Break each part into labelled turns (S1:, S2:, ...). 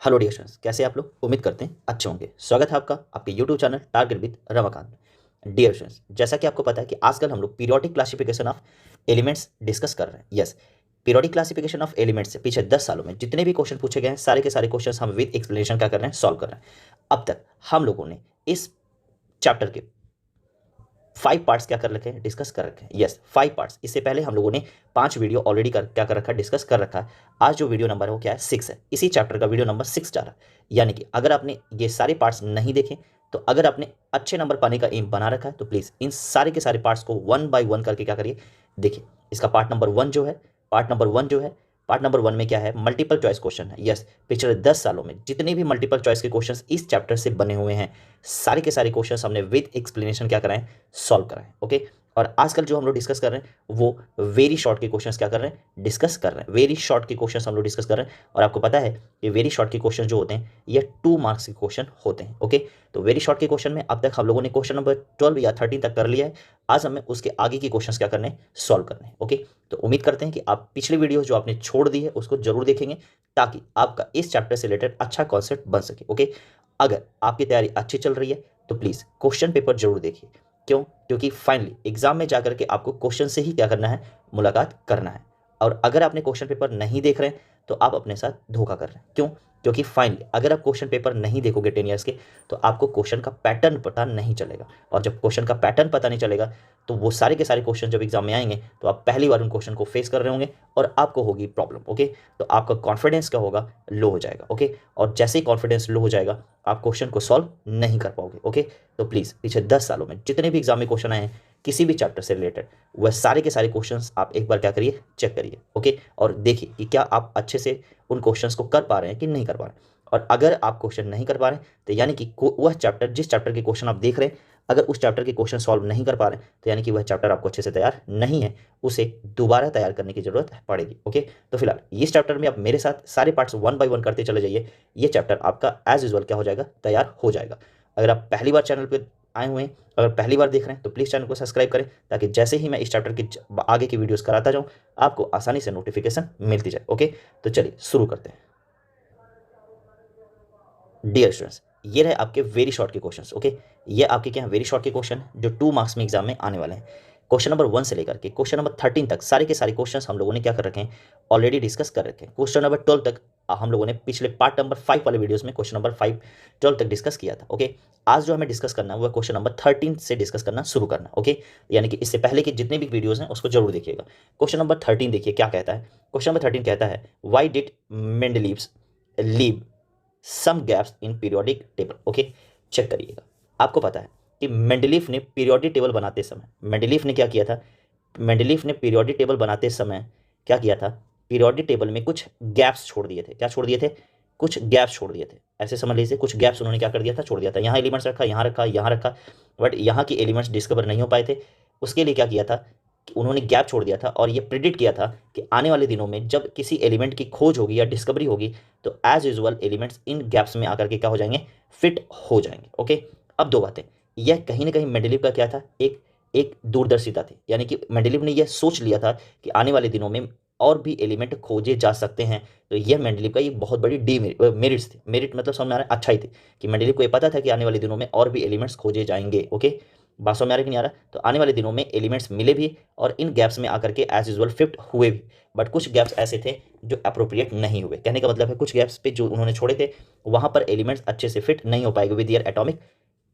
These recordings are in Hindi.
S1: हेलो डियर स्टूडेंट्स, कैसे आप लोग? उम्मीद करते हैं अच्छे होंगे। स्वागत है आपका आपके YouTube channel Target with Ramakant. Dear students, जैसा कि आपको पता है कि आजकल हम लोग periodic classification of elements discuss कर रहे हैं। Yes, periodic classification of elements से पीछे 10 सालों में जितने भी क्वेश्चन पूछे गए हैं, सारे के सारे क्वेश्चन हम विद एक्सप्लेनेशन क्या कर रहे हैं, सॉल्व कर रहे हैं। अब तक हम लोगों ने इस चैप्टर के 5 पार्ट्स क्या कर रखे हैं, डिस्कस कर रखे हैं। Yes, 5 parts. इससे पहले हम लोगों ने 5 वीडियो ऑलरेडी क्या कर रखा है, डिस्कस कर रखा है। आज जो वीडियो नंबर है वो क्या है, 6 है। इसी चैप्टर का वीडियो नंबर 6 जा रहा है। यानी कि अगर आपने ये सारे पार्ट्स नहीं देखे, तो अगर आपने अच्छे नंबर पाने का एम बना रखा है, तो प्लीज़ इन सारे के सारे पार्ट्स को 1 बाय 1 करके क्या करिए, देखिए। इसका पार्ट नंबर 1 जो है, पार्ट नंबर 1 में क्या है, मल्टीपल चॉइस क्वेश्चन है। यस, पिछले 10 सालों में जितने भी मल्टीपल चॉइस के क्वेश्चंस इस चैप्टर से बने हुए हैं, सारे के सारे क्वेश्चंस हमने विद एक्सप्लेनेशन क्या कराएं, सॉल्व कराएं। ओके, और आजकल जो हम लोग डिस्कस कर रहे हैं वो वेरी शॉर्ट के क्वेश्चंस क्या कर रहे हैं, डिस्कस कर रहे हैं। वेरी शॉर्ट के क्वेश्चंस हम लोग डिस्कस कर रहे हैं। और आपको पता है कि वेरी शॉर्ट के क्वेश्चन जो होते हैं ये 2 मार्क्स के क्वेश्चन होते हैं। ओके, तो वेरी शॉर्ट के क्वेश्चन में अब तक हम लोगों ने क्वेश्चन नंबर 12 या 13 तक कर लिया है। आज हमें उसके आगे के क्वेश्चंस क्या करने हैं, सॉल्व करने हैं। ओके, तो उम्मीद करते हैं कि आप पिछले वीडियो जो आपने छोड़ दी है उसको जरूर देखेंगे, ताकि आपका इस चैप्टर से रिलेटेड अच्छा कॉन्सेप्ट बन सके। ओके, अगर आपकी तैयारी अच्छी चल रही है तो प्लीज़ क्वेश्चन पेपर जरूर देखिए। क्यों? क्योंकि फाइनली एग्जाम में जाकर के आपको क्वेश्चन से ही क्या करना है, मुलाकात करना है। और अगर आपने क्वेश्चन पेपर नहीं देख रहे हैं तो आप अपने साथ धोखा कर रहे हैं। क्यों? क्योंकि फाइनली अगर आप क्वेश्चन पेपर नहीं देखोगे 10 ईयर्स के, तो आपको क्वेश्चन का पैटर्न पता नहीं चलेगा। और जब क्वेश्चन का पैटर्न पता नहीं चलेगा, तो वो सारे के सारे क्वेश्चन जब एग्जाम में आएंगे तो आप पहली बार उन क्वेश्चन को फेस कर रहे होंगे और आपको होगी प्रॉब्लम। ओके, तो आपका कॉन्फिडेंस क्या होगा, लो हो जाएगा। ओके, और जैसे ही कॉन्फिडेंस लो हो जाएगा, आप क्वेश्चन को सॉल्व नहीं कर पाओगे। ओके, तो प्लीज़ पिछले 10 सालों में जितने भी एग्जाम में क्वेश्चन आए हैं किसी भी चैप्टर से रिलेटेड, वह सारे के सारे क्वेश्चंस आप एक बार क्या करिए, चेक करिए। ओके, और देखिए कि क्या आप अच्छे से उन क्वेश्चंस को कर पा रहे हैं कि नहीं कर पा रहे हैं। और अगर आप क्वेश्चन नहीं कर पा रहे हैं, तो यानी कि वह चैप्टर, जिस चैप्टर के क्वेश्चन आप देख रहे हैं, अगर उस चैप्टर के क्वेश्चन सॉल्व नहीं कर पा रहे हैं, तो यानी कि वह चैप्टर आपको अच्छे से तैयार नहीं है, उसे दोबारा तैयार करने की जरूरत पड़ेगी। ओके, तो फिलहाल इस चैप्टर में आप मेरे साथ सारे पार्ट्स 1 बाय 1 करते चले जाइए। ये चैप्टर आपका एज यूजुअल क्या हो जाएगा, तैयार हो जाएगा। अगर आप पहली बार चैनल पर आए हुए हैं, अगर पहली बार देख रहे हैं, तो प्लीज़ चैनल को सब्सक्राइब करें, ताकि जैसे ही मैं इस चैप्टर की आगे की वीडियोस कराता जाऊं, आपको आसानी से नोटिफिकेशन मिलती जाए। ओके, तो चलिए शुरू करते हैं। डियर स्टूडेंट्स, ये रहे आपके वेरी शॉर्ट के क्वेश्चंस। ओके, ये आपके क्या है, वेरी शॉर्ट के क्वेश्चन जो 2 मार्क्स में एग्जाम में आने वाले हैं। क्वेश्चन नंबर 1 से लेकर के क्वेश्चन नंबर 13 तक सारे के सारे क्वेश्चंस हम लोगों ने क्या कर रखे हैं, ऑलरेडी डिस्कस कर रखे हैं। क्वेश्चन नंबर 12 तक हम लोगों ने पिछले पार्ट नंबर 5 वाले वीडियोस में क्वेश्चन नंबर 5 12 तक डिस्कस किया था। ओके, आज जो हमें डिस्कस करना है वो क्वेश्चन नंबर 13 से डिस्कस करना शुरू करना। ओके, यानी कि इससे पहले के जितने भी वीडियोस हैं उसको जरूर देखिएगा। क्वेश्चन नंबर 13 देखिए क्या कहता है। क्वेश्चन नंबर 13 कहता है, why did Mendeleev's leave some gaps in periodic table. Okay, check करिएगा। आपको पता है कि मेंडलीफ ने पीरियोडिक टेबल बनाते समय, मेंडलीफ ने क्या किया था, मेंडलीफ ने पीरियोडिक टेबल बनाते समय क्या किया था, पीरियोडिक टेबल में कुछ गैप्स छोड़ दिए थे। क्या छोड़ दिए थे? कुछ गैप्स छोड़ दिए थे। ऐसे समझ लीजिए, कुछ गैप्स उन्होंने क्या कर दिया था, छोड़ दिया था। यहाँ एलिमेंट्स रखा, यहाँ रखा, यहाँ रखा, बट यहाँ की एलिमेंट्स डिस्कवर नहीं हो पाए थे। उसके लिए क्या किया था कि उन्होंने गैप छोड़ दिया था, और ये प्रिडिक्ट किया था कि आने वाले दिनों में जब किसी एलिमेंट की खोज होगी या डिस्कवरी होगी, तो as usual elements in gaps में आकर के क्या हो जाएंगे, फिट हो जाएंगे। ओके, अब 2 बातें। यह कहीं ना कहीं मेंडलीव का क्या था, एक एक दूरदर्शिता थी। यानी कि मेंडलीव ने यह सोच लिया था कि आने वाले दिनों में और भी एलिमेंट खोजे जा सकते हैं। तो यह मेंडलीव का एक बहुत बड़ी मेरिट्स थी। मेरिट मतलब समझ में आ रहा है, अच्छा ही थी कि मेंडलीव को ये पता था कि आने वाले दिनों में और भी एलिमेंट्स खोजे जाएंगे। ओके, बात समझ में आ रहा है कि नहीं आ रहा? तो आने वाले दिनों में एलिमेंट्स मिले भी और इन गैप्स में आकर के एज यूजुअल फिट हुए भी। बट कुछ गैप्स ऐसे थे जो अप्रोप्रिएट नहीं हुए। कहने का मतलब है कुछ गैप्स पे जो उन्होंने छोड़े थे वहां पर एलिमेंट्स अच्छे से फिट नहीं हो पाएंगे with year atomic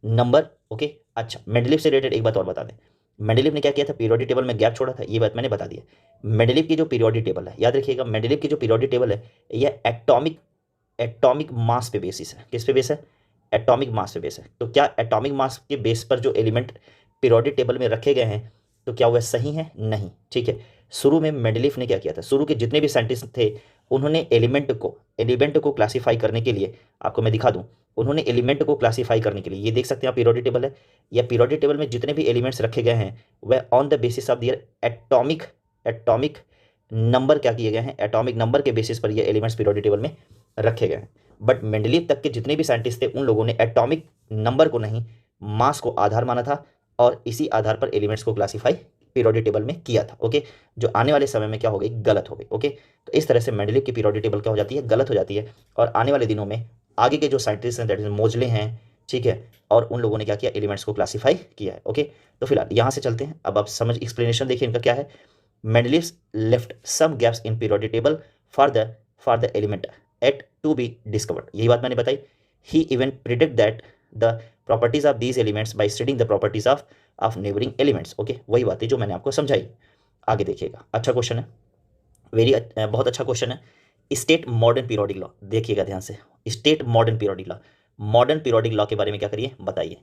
S1: number. Okay, अच्छा, मेंडलीव से रिलेटेड एक बात और बता दें। मेंडलीव ने क्या किया था, पीरियोडिक टेबल में गैप छोड़ा था, ये बात मैंने बता दिया। मेंडलीव की जो पीरियोडिक टेबल है, याद रखिएगा, मेंडलीव की जो पीरियोडिक टेबल है यह एटॉमिक एटॉमिक मास पे बेसिस है। किस पे बेस है? एटॉमिक मास पे बेस है। तो क्या एटॉमिक मास के बेस पर जो एलिमेंट पीरियोडिक टेबल में रखे गए हैं, तो क्या वह सही है? नहीं। ठीक है, शुरू में मेंडलीफ ने क्या किया था, शुरू के जितने भी साइंटिस्ट थे उन्होंने एलिमेंट को क्लासीफाई करने के लिए, आपको मैं दिखा दूं, उन्होंने एलिमेंट को क्लासीफाई करने के लिए, ये देख सकते हैं आप, पीरियोडिक टेबल है, या पीरियोडिक टेबल में जितने भी एलिमेंट्स रखे गए हैं वह on the basis of their atomic atomic number क्या किए गए हैं, एटॉमिक नंबर के बेसिस पर ये एलिमेंट्स पीरियोडिक टेबल में रखे गए हैं। बट मेंडलीव तक के जितने भी साइंटिस्ट थे उन लोगों ने एटॉमिक नंबर को नहीं, मास को आधार माना था, और इसी आधार पर एलिमेंट्स को क्लासीफाई पीरियोडिक टेबल में किया था, ओके, जो आने वाले समय में क्या हो गई, गलत हो गई, ओके। तो इस तरह से मेंडलीव की पीरियोडिक टेबल क्या हो जाती है, गलत हो जाती है, और आने वाले दिनों में आगे के जो साइंटिस्ट हैं, दैट इज मोजले हैं, ठीक है, और उन लोगों ने क्या किया, एलिमेंट्स को क्लासीफाई किया है, ओके। तो फिलहाल यहाँ से चलते हैं, अब आप समझ एक्सप्लेनेशन देखिए इनका क्या है। Mendeleev left some gaps in periodic table for the element at to be discovered. यही बात मैंने बताई। He even predict that the properties of these elements by studying the properties of neighboring elements. Okay, वही बात है जो मैंने आपको समझाई। आगे देखिएगा, अच्छा क्वेश्चन है, बहुत अच्छा क्वेश्चन है। स्टेट मॉडर्न पीरियोडिक लॉ, देखिएगा ध्यान से, state modern periodic law, modern periodic law के बारे में क्या करिए, बताइए।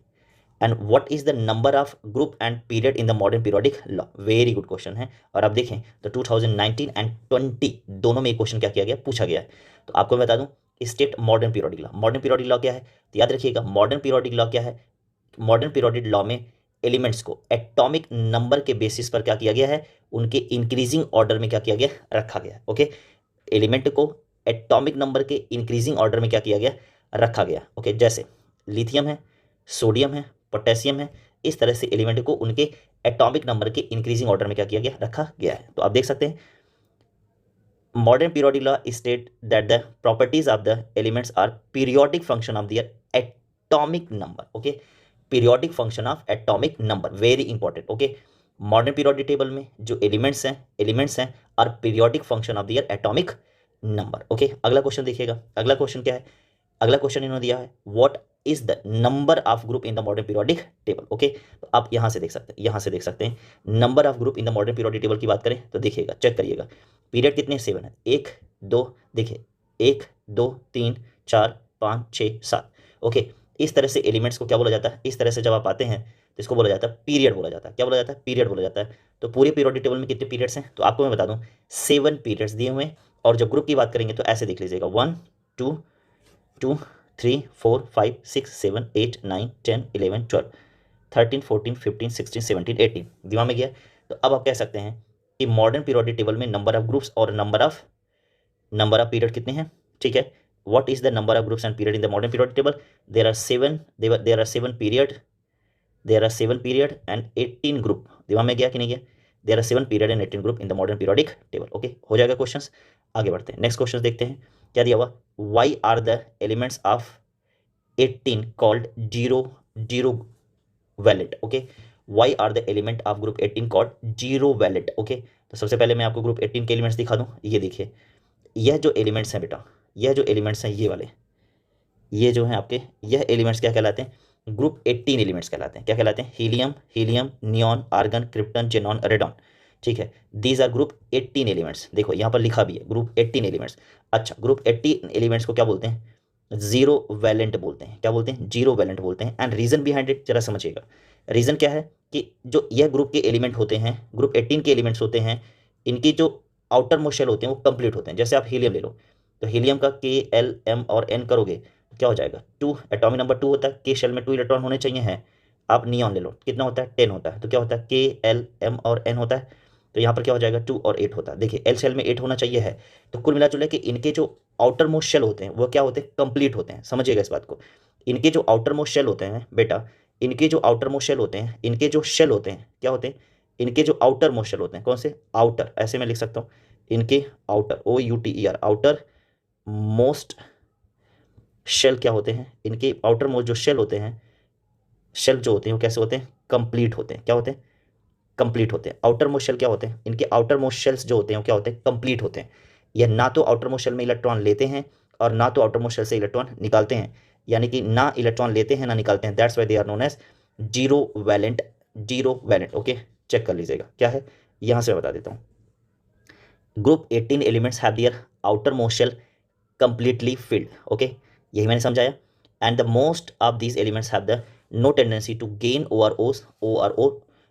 S1: And what is the number of group and period in the modern periodic law, very good question है। और आप देखें तो 2019 एंड 20 दोनों में ये क्वेश्चन क्या किया गया, पूछा गया है। तो आपको मैं बता दूं, state modern periodic law, modern periodic law क्या है, तो याद रखिएगा मॉडर्न पीरियोडिक लॉ क्या है, मॉडर्न पीरियोडिक लॉ में एलिमेंट्स को एटॉमिक नंबर के बेसिस पर क्या किया गया है, उनके इंक्रीजिंग ऑर्डर में क्या किया गया, रखा गया है, ओके। एलिमेंट को एटॉमिक नंबर के इंक्रीजिंग ऑर्डर में क्या किया गया, रखा गया, ओके। जैसे लिथियम है, सोडियम है, पोटेशियम है, इस तरह से एलिमेंट को उनके एटॉमिक नंबर के इंक्रीजिंग ऑर्डर में क्या किया गया, रखा गया है। तो आप देख सकते हैं modern periodic law state that the properties of the elements are periodic function of their atomic number, okay, periodic function of atomic number, very important, okay. Modern periodic table में जो एलिमेंट्स हैं are periodic function of their atomic number, okay. अगला क्वेश्चन देखिएगा, अगला क्वेश्चन क्या है, अगला क्वेश्चन इन्होंने दिया है what is the number of group in the modern periodic table, okay. तो आप यहां से देख सकते हैं number of group in the modern periodic table की बात करें तो देखिएगा, चेक करिएगा, पीरियड कितने, 7 है, 1 2, देखिए 1 2 3 4 5 6 7, ओके। इस तरह से एलिमेंट्स को क्या बोला जाता है, इस तरह से जब आप आते हैं तो इसको बोला जाता है पीरियड बोला जाता है, क्या बोला जाता है, पीरियड बोला जाता है। तो पूरे पीरियोडिक टेबल में कितने पीरियड्स हैं, तो आपको मैं बता दूं 7 पीरियड्स दिए हुए हैं। और जब ग्रुप की बात करेंगे तो ऐसे देख लीजिएगा 1 2 2 3 4 5 6 7 8 9 10 11 12 13 14 15 16 17 18, दिमाग में गया। तो अब आप कह सकते हैं कि मॉडर्न पीरियोडिक टेबल में नंबर ऑफ ग्रुप्स और नंबर ऑफ पीरियड कितने हैं, ठीक है। What is the number of groups and period in the modern periodic table, there are 7 period and 18 group, दिमाग में गया कि नहीं गया, there are 7 period and 18 group in the modern periodic table, okay. हो जाएगा क्वेश्चंस, आगे बढ़ते हैं, नेक्स्ट क्वेश्चन देखते हैं क्या दिया हुआ, why are the elements of 18 called zero valent, okay. Why are the element of group 18 called zero valent, okay. तो सबसे पहले मैं आपको ग्रुप 18 के एलिमेंट्स दिखा दूं, ये देखिए, यह जो एलिमेंट्स हैं बेटा, यह जो एलिमेंट्स हैं ये वाले, ये जो हैं आपके, यह एलिमेंट्स क्या कहलाते हैं, ग्रुप 18 एलिमेंट्स कहलाते हैं, क्या कहलाते हैं, helium neon argon krypton xenon radon, ठीक है। दीज आर ग्रुप 18 एलिमेंट्स, देखो यहाँ पर लिखा भी है ग्रुप 18 एलिमेंट्स। अच्छा, ग्रुप 18 एलिमेंट्स को क्या बोलते हैं, जीरो वैलेंट बोलते हैं, क्या बोलते हैं, जीरो वैलेंट बोलते हैं। एंड रीजन बिहाइंड इट जरा समझिएगा, रीजन क्या है कि जो यह ग्रुप के एलिमेंट होते हैं, ग्रुप 18 के एलिमेंट्स होते हैं, इनकी जो आउटर मोस्ट शेल होते हैं वो कंप्लीट होते हैं। जैसे आप हीलियम ले लो, तो हीलियम का K L M और N करोगे तो क्या हो जाएगा, 2, एटॉमिक नंबर 2 होता है, K शेल में 2 इलेक्ट्रॉन होने चाहिए हैं। आप नियॉन ले लो, कितना होता है, 10 होता है, तो क्या होता है, K L M और N होता है, तो यहाँ पर क्या हो जाएगा, 2 और 8 होता है। देखिए L शेल में 8 होना चाहिए है। तो कुल मिला जुला के इनके जो आउटर मोस्ट शेल होते हैं वो क्या होते हैं, कंप्लीट होते हैं, समझिएगा इस बात को। इनके जो आउटर मोस्ट शेल होते हैं बेटा, इनके जो आउटर मोस्ट शेल होते हैं, इनके जो शेल होते हैं क्या होते हैं, इनके जो आउटर मोस्ट शेल होते हैं, कौन से, आउटर, ऐसे मैं लिख सकता हूँ, इनके outer, OUTER, outermost shell क्या होते हैं, इनके आउटर मोस्ट जो शेल होते हैं, शेल जो होते हैं वो कैसे होते हैं, कंप्लीट होते हैं, क्या होते हैं, कंप्लीट होते हैं। आउटर मोस्ट शेल क्या होते हैं, इनके आउटर मोस्ट शेल्स जो होते हैं वो क्या होते हैं, कंप्लीट होते हैं। यह ना तो आउटर मोस्ट शेल में इलेक्ट्रॉन लेते हैं और ना तो आउटर मोस्ट शेल से इलेक्ट्रॉन निकालते हैं, यानी कि ना इलेक्ट्रॉन लेते हैं ना निकालते हैं, that's why they are known as zero valent, okay. Check कर लीजिएगा क्या है, यहां से बता देता हूं, group 18 elements have their outermost shell completely filled, okay, यही मैंने समझाया। And the most of these elements have the no tendency to gain ORO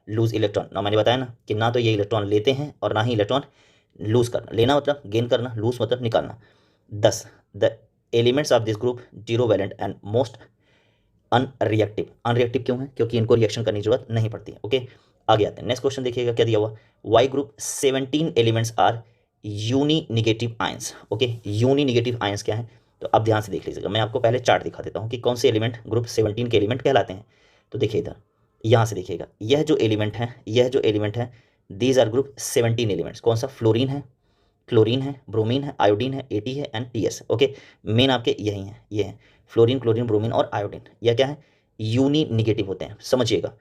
S1: lose electron. ना मैंने बताया ना कि ना तो ये इलेक्ट्रॉन लेते हैं और ना ही इलेक्ट्रॉन लूज करना, लेना मतलब गेन करना, लूज मतलब निकालना। 10 the elements of this group zero valent and most unreactive क्यों है, क्योंकि इनको रिएक्शन करने की जरूरत नहीं पड़ती है, ओके। आगे आते हैं, नेक्स्ट क्वेश्चन देखिएगा क्या दिया हुआ, why group 17 elements are uni negative ions, okay. Uni negative ions क्या है, तो अब ध्यान से देख लीजिएगा, मैं आपको पहले चार्ट दिखा देता हूँ कि कौन से एलिमेंट ग्रुप 17 के एलिमेंट कहलाते हैं। तो देखिए इधर, यहाँ से देखिएगा, यह जो एलिमेंट है दीज आर ग्रुप 17 एलिमेंट्स। कौन सा? फ्लोरीन है, क्लोरीन है, ब्रोमीन है, आयोडीन है, एटी है एंड टीएस। ओके, मेन आपके यही हैं, ये हैं फ्लोरीन, क्लोरीन, ब्रोमीन और आयोडीन। यह क्या है? यूनी निगेटिव होते हैं, समझिएगा।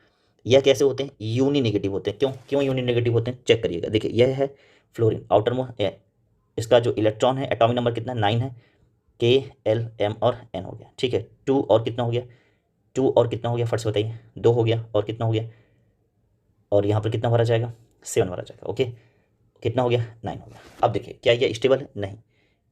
S1: यह कैसे होते हैं? यूनी निगेटिव होते हैं। क्यों क्यों यूनी निगेटिव होते हैं? चेक करिएगा। देखिए यह है फ्लोरीन, आउटर मोस्ट, इसका जो इलेक्ट्रॉन है एटॉमिक नंबर कितना? 9 है। के, एल, एम और एन हो गया, ठीक है। 2 और कितना हो गया? 2 और कितना हो गया फट से बताइए? 2 हो गया और कितना हो गया? और यहाँ पर कितना भरा जाएगा? 7 भरा जाएगा। ओके, कितना हो गया? 9 हो गया। अब देखिए क्या ये स्टेबल है? नहीं।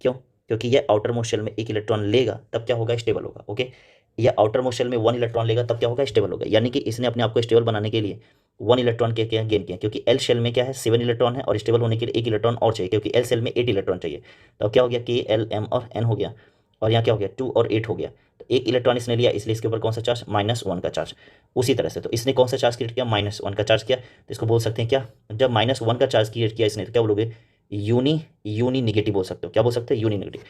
S1: क्यों? क्योंकि ये आउटर मोस्ट शेल में एक इलेक्ट्रॉन लेगा तब क्या होगा? स्टेबल होगा। ओके, ये आउटर मोस्ट शेल में 1 इलेक्ट्रॉन लेगा तब क्या होगा? स्टेबल होगा। यानी कि इसने अपने आप को स्टेबल बनाने के लिए 1 इलेक्ट्रॉन के क्या गेन किया, क्योंकि एल शेल में क्या है? 7 इलेक्ट्रॉन है और स्टेबल होने के लिए 1 इलेक्ट्रॉन और चाहिए, क्योंकि एल शेल में 8 इलेक्ट्रॉन चाहिए। तो अब क्या हो गया? के, एल, एम और एन हो गया, और यहाँ क्या हो गया? 2 और 8 हो गया। तो 1 इलेक्ट्रॉन इसने लिया, इसलिए इसके ऊपर कौन सा चार्ज? -1 का चार्ज। उसी तरह से तो इसने कौन सा चार्ज क्रिएट किया? -1 का चार्ज किया। तो इसको बोल सकते हैं क्या? जब -1 का चार्ज क्रिएट किया इसने तो क्या बोलोगे? यूनी निगेटिव बोल सकते हो। क्या बोल सकते हो? Uni negative.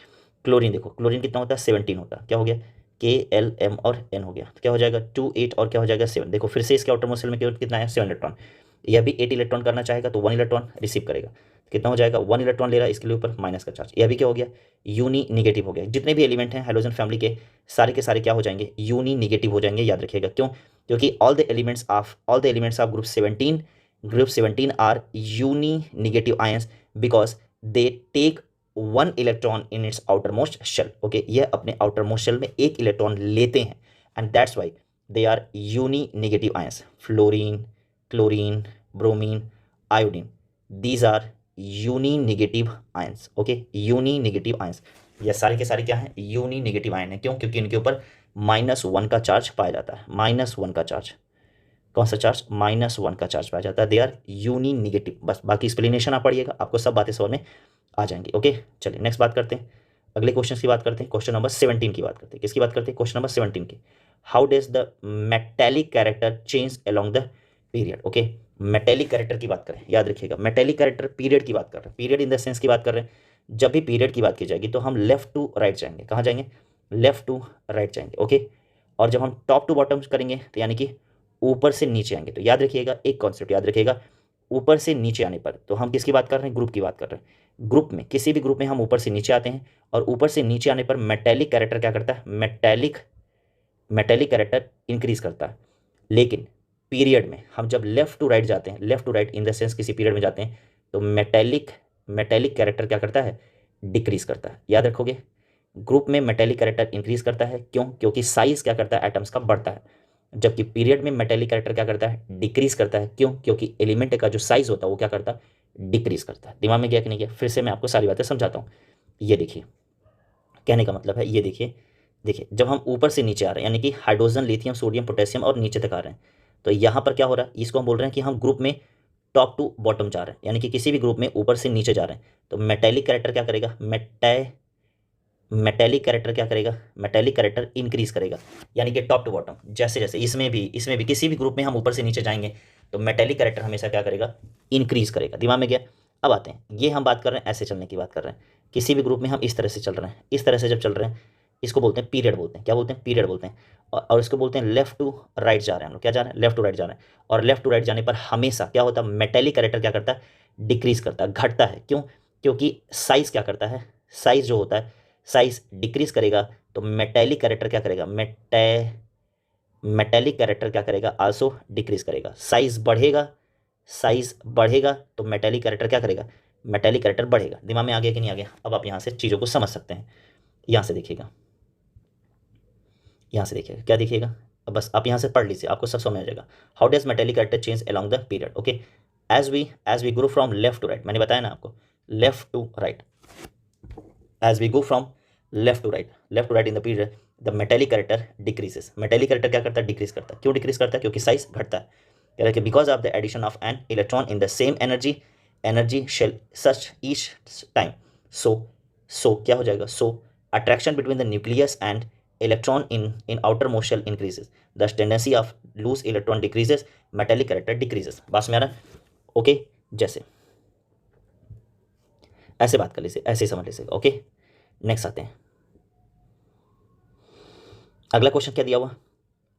S1: क्लोरीन देखो, क्लोरीन कितना होता है? 17 होता है। क्या हो गया? के, एल, एम और एन हो गया। तो क्या हो जाएगा? 2, 8 और क्या हो जाएगा? 7। देखो फिर से इसके आउटर मोस्ट शेल में कितना है? 7 इलेक्ट्रॉन। यह भी 8 इलेक्ट्रॉन करना चाहेगा तो 1 इलेक्ट्रॉन रिसीव करेगा। कितना हो जाएगा? 1 इलेक्ट्रॉन ले रहा है, इसके लिए ऊपर माइनस का चार्ज। यह भी क्या हो गया? यूनी निगेटिव हो गया। जितने भी एलिमेंट हैं हाइड्रोजन फैमिली के सारे क्या हो जाएंगे? यूनी निगेटिव हो जाएंगे। याद रखिएगा। क्यों? क्योंकि all the elements of group 17 are uni negative ions because they take 1 electron in its outermost shell. Okay, यह अपने आउटर मोस्ट शेल में 1 इलेक्ट्रॉन लेते हैं and that's why they are uni negative ions. Fluorine, chlorine, bromine, iodine, these are uni negative ions. Okay, uni negative ions, ये सारे के सारे क्या हैं? यूनी निगेटिव आयन है। क्यों? क्योंकि इनके ऊपर -1 का चार्ज पाया जाता है। -1 का चार्ज। कौन सा चार्ज? -1 का चार्ज पाया जाता है। They are uni negative. बस बाकी एक्सप्लेनेशन आप पढ़िएगा, आपको सब बातें समझ में आ जाएंगी। ओके, चलिए नेक्स्ट बात करते हैं, अगले क्वेश्चन की बात करते हैं। क्वेश्चन नंबर 17 की बात करते हैं। किसकी बात करते हैं? क्वेश्चन नंबर 17 की। How does the metallic character change along the period? Okay, metallic character की बात करें, याद रखिएगा मेटेलिक कैरेक्टर पीरियड की बात कर रहे हैं, पीरियड इन द सेंस की बात कर रहे हैं। जब भी पीरियड की बात की जाएगी तो हम लेफ्ट टू राइट जाएंगे। कहाँ जाएंगे? लेफ्ट टू राइट जाएंगे। ओके, और जब हम टॉप टू बॉटम करेंगे तो यानी कि ऊपर से नीचे आएंगे। तो याद रखिएगा, एक कॉन्सेप्ट याद रखिएगा, ऊपर से नीचे आने पर तो हम किसकी बात कर रहे हैं? ग्रुप की बात कर रहे हैं। ग्रुप में, किसी भी ग्रुप में हम ऊपर से नीचे आते हैं और ऊपर से नीचे आने पर मेटेलिक कैरेक्टर क्या करता है? मेटेलिक कैरेक्टर इंक्रीज करता है। लेकिन पीरियड में हम जब लेफ्ट टू राइट जाते हैं, left to right in the sense किसी पीरियड में जाते हैं तो मेटेलिक कैरेक्टर क्या करता है? डिक्रीज करता है। याद रखोगे, ग्रुप में मेटेलिक कैरेक्टर इंक्रीज करता है। क्यों? क्योंकि साइज क्या करता है? एटम्स का बढ़ता है। जबकि पीरियड में मेटेलिक कैरेक्टर क्या करता है? डिक्रीज करता है। क्यों? क्योंकि एलिमेंट का जो साइज होता है वो क्या करता है? डिक्रीज करता है। दिमाग में गया कि नहीं गया? फिर से मैं आपको सारी बातें समझाता हूँ। ये देखिए, कहने का मतलब है, ये देखिए, जब हम ऊपर से नीचे आ रहे हैं यानी कि हाइड्रोजन, लिथियम, सोडियम, पोटेशियम और नीचे तक आ रहे हैं तो यहाँ पर क्या हो रहा है? इसको हम बोल रहे हैं कि हम ग्रुप में टॉप टू बॉटम जा रहे हैं, यानी कि किसी भी ग्रुप में ऊपर से नीचे जा रहे हैं। तो मेटेलिक कैरेक्टर क्या करेगा? मेटेलिक कैरेक्टर क्या करेगा? मेटेलिक कैरेक्टर इंक्रीज करेगा, यानी कि टॉप टू बॉटम। जैसे जैसे इसमें भी किसी भी ग्रुप में हम ऊपर से नीचे जाएंगे तो मेटेलिक कैरेक्टर हमेशा क्या करेगा? इंक्रीज करेगा। दिमाग में गया? अब आते हैं, ये हम बात कर रहे हैं ऐसे चलने की बात कर रहे हैं। किसी भी ग्रुप में हम इस तरह से चल रहे हैं, इस तरह से जब चल रहे हैं इसको बोलते हैं पीरियड बोलते हैं। क्या बोलते हैं? पीरियड बोलते हैं। और इसको बोलते हैं लेफ्ट टू राइट जा रहे हैं हम लोग। क्या जा रहे हैं? लेफ्ट टू राइट जा रहे हैं। और लेफ्ट टू राइट जाने पर हमेशा क्या होता है? मेटेलिक कैरेक्टर क्या करता है? डिक्रीज करता है, घटता है। क्यों? क्योंकि साइज क्या करता है? साइज जो होता है, साइज डिक्रीज करेगा तो मेटेलिक कैरेक्टर क्या करेगा? मेटेलिक कैरेक्टर क्या करेगा? आल्सो डिक्रीज करेगा। साइज बढ़ेगा तो मेटेलिक कैरेक्टर क्या करेगा? मेटेलिक कैरेक्टर बढ़ेगा। दिमाग में आ गया कि नहीं आ गया? अब आप यहाँ से चीज़ों को समझ सकते हैं। यहाँ से देखिएगा, क्या देखिएगा? अब बस आप यहाँ से पढ़ लीजिए, आपको सब समझ आ जाएगा। How does metallic character change along the period? Okay, as we grow from left to right, मैंने बताया ना आपको, left to right, as we go from left to right in the period the metallic character decreases. Metallic character क्या करता है? डिक्रीज करता है। क्यों डिक्रीज करता है? क्योंकि साइज घटता है। कह रहा है कि because of the addition of an electron in the same energy shell such each time. So क्या हो जाएगा? So attraction between the nucleus and electron in outermost shell increases, the tendency of loose electron decreases, metallic character decreases. बात में आ रहा है? ओके, जैसे ऐसे बात कर लीजिए, ऐसे समझ लीजिए। ओके, नेक्स्ट आते हैं, अगला क्वेश्चन क्या दिया हुआ?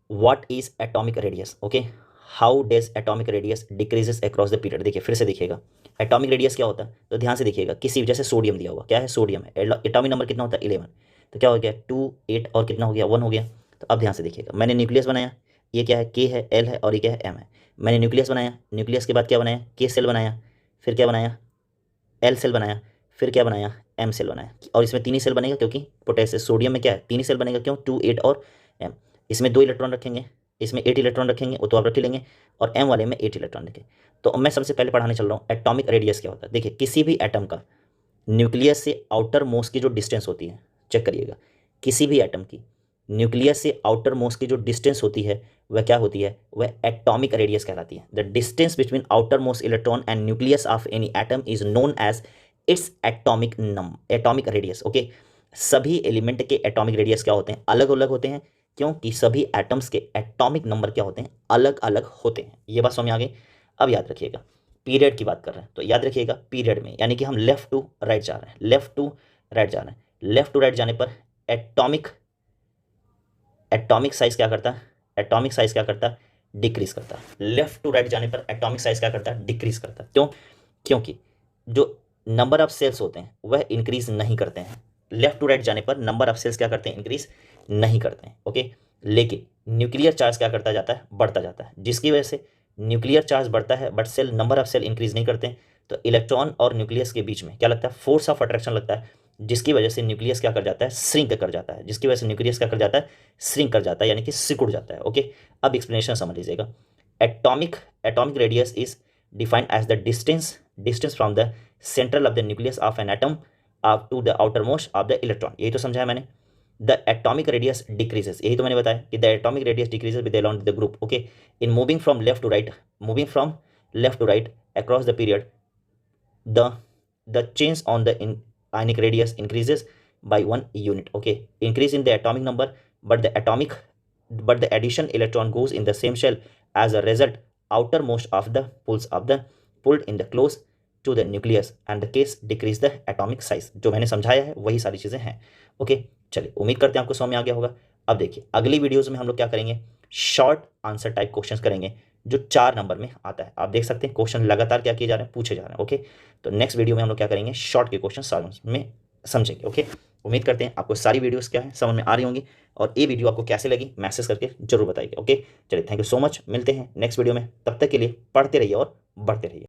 S1: What is atomic radius? Okay, how days atomic radius decreases across the period. देखिए फिर से देखिएगा, एटॉमिक रेडियस क्या होता है, तो ध्यान से देखिएगा, किसी जैसे सोडियम दिया हुआ, क्या है, सोडियम है, एटॉमिक नंबर कितना होता है 11, तो क्या हो गया 2 8 और कितना हो गया 1 हो गया। तो अब ध्यान से देखिएगा, मैंने न्यूक्लियस बनाया, ये क्या है के है, एल है, और ये क्या है एम है। मैंने न्यूक्लियस बनाया, न्यूक्लियस के बाद क्या बनाया, के सेल बनाया, फिर क्या बनाया, एल सेल बनाया, फिर क्या बनाया, एम सेल बनाया, और इसमें तीन ही सेल बनेगा क्योंकि पोटेशियम सोडियम में क्या है, तीन ही सेल बनेगा, क्यों, 2 8 और एम। इसमें 2 इलेक्ट्रॉन रखेंगे, इसमें 8 इलेक्ट्रॉन रखेंगे, वो तो आप रख ही लेंगे, और एम वाले में 8 इलेक्ट्रॉन रखेंगे। तो मैं सबसे पहले पढ़ाने चल रहा हूँ एटॉमिक रेडियस क्या होता है। देखिए किसी भी एटम का न्यूक्लियस से आउटर मोस्ट की जो डिस्टेंस होती है, चेक करिएगा, किसी भी एटम की न्यूक्लियस से आउटर मोस्ट की जो डिस्टेंस होती है वह क्या होती है, वह एटॉमिक रेडियस कहलाती है। The distance between outermost electron and nucleus of any atom is known as its atomic radius. Okay, सभी एलिमेंट के एटॉमिक रेडियस क्या होते हैं, अलग अलग होते हैं, क्योंकि सभी एटम्स के एटॉमिक नंबर क्या होते हैं, अलग अलग होते हैं। ये बात समझ में आ गई। अब याद रखिएगा, पीरियड की बात कर रहे हैं तो याद रखिएगा पीरियड में, यानी कि हम लेफ्ट टू राइट जा रहे हैं, लेफ्ट टू राइट जा रहे हैं, लेफ्ट टू राइट जाने पर एटॉमिक साइज क्या करता है, एटॉमिक साइज क्या करता है, डिक्रीज करता है। लेफ्ट टू राइट जाने पर एटॉमिक साइज क्या करता है, डिक्रीज करता है। क्यों, क्योंकि जो नंबर ऑफ सेल्स होते हैं वह इंक्रीज नहीं करते हैं। लेफ्ट टू राइट जाने पर नंबर ऑफ सेल्स क्या करते हैं, इंक्रीज नहीं करते हैं। ओके, लेकिन न्यूक्लियर चार्ज क्या करता जाता है, बढ़ता जाता है, जिसकी वजह से न्यूक्लियर चार्ज बढ़ता है but shell number of shell increase नहीं करते हैं। तो इलेक्ट्रॉन और न्यूक्लियस के बीच में क्या लगता है, फोर्स ऑफ अट्रैक्शन लगता है, जिसकी वजह से न्यूक्लियस क्या कर जाता है, श्रिंक कर जाता है, जिसकी वजह से न्यूक्लियस क्या कर जाता है, श्रिंक कर जाता है, यानी कि सिकुड़ जाता है। ओके, अब एक्सप्लेनेशन समझ लीजिएगा। Atomic radius is defined as the distance from the central of the nucleus of an atom up to the outermost of the electron. यही तो समझाया मैंने। द एटॉमिक रेडियस डिक्रीजेस, यही तो मैंने बताया कि the atomic radius decreases with along the group. Okay, in moving from left to right across the period the change on the ionic radius increases by 1 unit. Okay, increase in the atomic number, but the addition electron goes in the same shell. As a result, outermost of the pulled in the close to the nucleus and the case decrease the atomic size। जो मैंने समझाया है वही सारी चीजें हैं। ओके, चलिए उम्मीद करते हैं आपको समझ में आ गया होगा। अब देखिए अगली वीडियोस में हम लोग क्या करेंगे, शॉर्ट आंसर टाइप क्वेश्चंस करेंगे जो 4 नंबर में आता है। आप देख सकते हैं क्वेश्चन लगातार क्या किए जा रहे हैं, पूछे जा रहे हैं। ओके, तो नेक्स्ट वीडियो में हम लोग क्या करेंगे, शॉर्ट के क्वेश्चन सॉल्व में समझेंगे। ओके, उम्मीद करते हैं आपको सारी वीडियोस क्या है समझ में आ रही होंगी, और ये वीडियो आपको कैसे लगी मैसेज करके जरूर बताइए। ओके, चलिए थैंक यू सो मच, मिलते हैं नेक्स्ट वीडियो में, तब तक के लिए पढ़ते रहिए और बढ़ते रहिए।